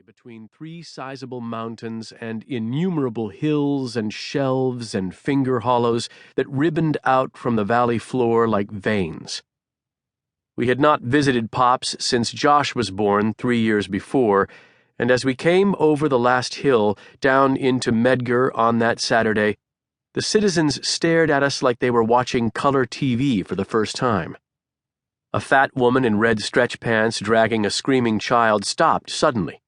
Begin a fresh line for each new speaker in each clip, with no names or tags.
between three sizable mountains and innumerable hills and shelves and finger hollows that ribboned out from the valley floor like veins. We had not visited Pop's since Josh was born 3 years before, and as we came over the last hill down into Medgar on that Saturday, the citizens stared at us like they were watching color TV for the first time. A fat woman in red stretch pants dragging a screaming child stopped suddenly.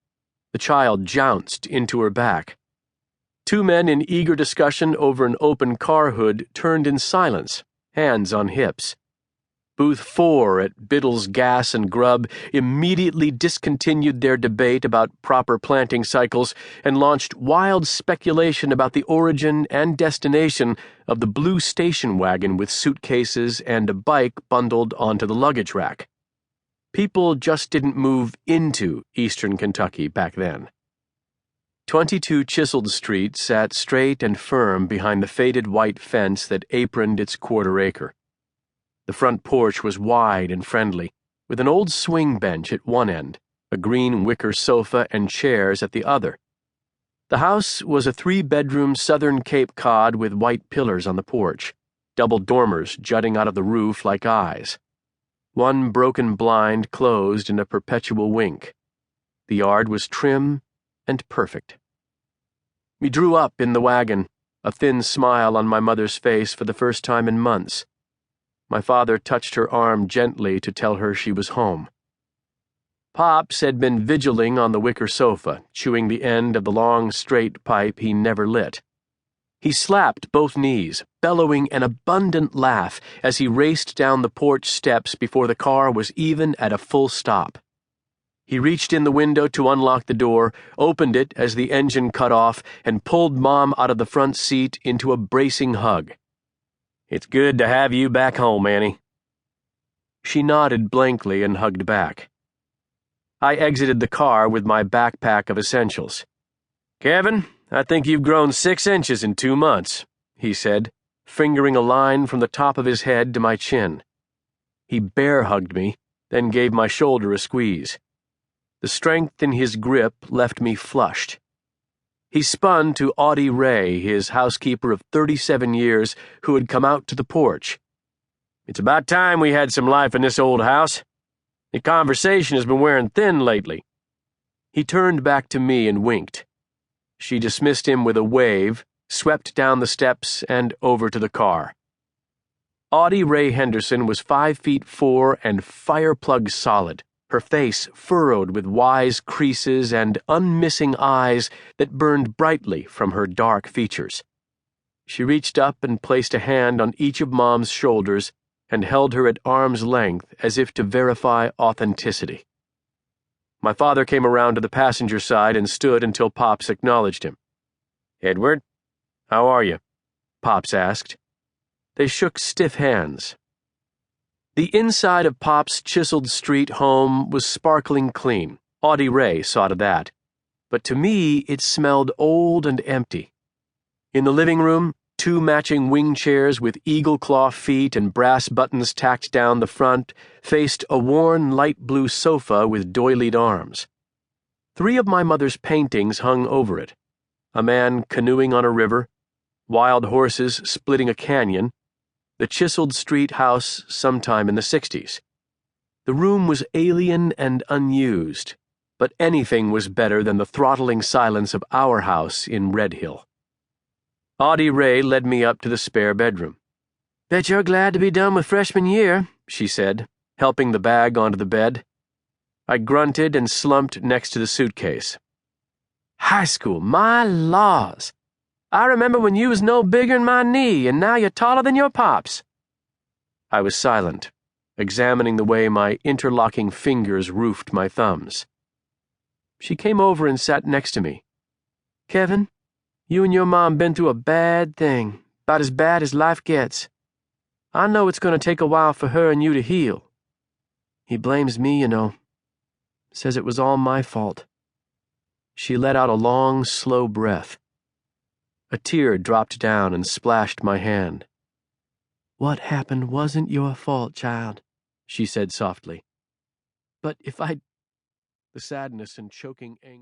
The child jounced into her back. Two men in eager discussion over an open car hood turned in silence, hands on hips. Booth 4 at Biddle's Gas and Grub immediately discontinued their debate about proper planting cycles and launched wild speculation about the origin and destination of the blue station wagon with suitcases and a bike bundled onto the luggage rack. People just didn't move into eastern Kentucky back then. 22 Chiseled Street sat straight and firm behind the faded white fence that aproned its quarter acre. The front porch was wide and friendly, with an old swing bench at one end, a green wicker sofa and chairs at the other. The house was a 3-bedroom southern Cape Cod with white pillars on the porch, double dormers jutting out of the roof like eyes. One broken blind closed in a perpetual wink. The yard was trim and perfect. We drew up in the wagon, a thin smile on my mother's face for the first time in months. My father touched her arm gently to tell her she was home. Pops had been vigiling on the wicker sofa, chewing the end of the long, straight pipe he never lit. He slapped both knees, bellowing an abundant laugh as he raced down the porch steps before the car was even at a full stop. He reached in the window to unlock the door, opened it as the engine cut off, and pulled Mom out of the front seat into a bracing hug. "It's good to have you back home, Annie." She nodded blankly and hugged back. I exited the car with my backpack of essentials. "Kevin, I think you've grown 6 inches in 2 months," he said, fingering a line from the top of his head to my chin. He bear-hugged me, then gave my shoulder a squeeze. The strength in his grip left me flushed. He spun to Audie Ray, his housekeeper of 37 years, who had come out to the porch. "It's about time we had some life in this old house. The conversation has been wearing thin lately." He turned back to me and winked. She dismissed him with a wave, swept down the steps, and over to the car. Audie Ray Henderson was 5'4" and fire-plug solid, her face furrowed with wise creases and unmissing eyes that burned brightly from her dark features. She reached up and placed a hand on each of Mom's shoulders and held her at arm's length as if to verify authenticity. My father came around to the passenger side and stood until Pops acknowledged him. "Edward, how are you?" Pops asked. They shook stiff hands. The inside of Pop's Chiseled Street home was sparkling clean. Audie Ray saw to that. But to me, it smelled old and empty. In the living room, 2 matching wing chairs with eagle claw feet and brass buttons tacked down the front faced a worn light blue sofa with doilied arms. 3 of my mother's paintings hung over it. A man canoeing on a river, wild horses splitting a canyon, the Chiseled Street house sometime in the 60s. The room was alien and unused, but anything was better than the throttling silence of our house in Red Hill. Audie Ray led me up to the spare bedroom. "Bet you're glad to be done with freshman year," she said, helping the bag onto the bed. I grunted and slumped next to the suitcase. "High school, my laws! I remember when you was no bigger'n my knee, and now you're taller than your pops." I was silent, examining the way my interlocking fingers roofed my thumbs. She came over and sat next to me. "Kevin, you and your mom been through a bad thing, about as bad as life gets. I know it's going to take a while for her and you to heal. He blames me, you know. Says it was all my fault." She let out a long, slow breath. A tear dropped down and splashed my hand. "What happened wasn't your fault, child," she said softly. "But if I'd..." The sadness and choking anger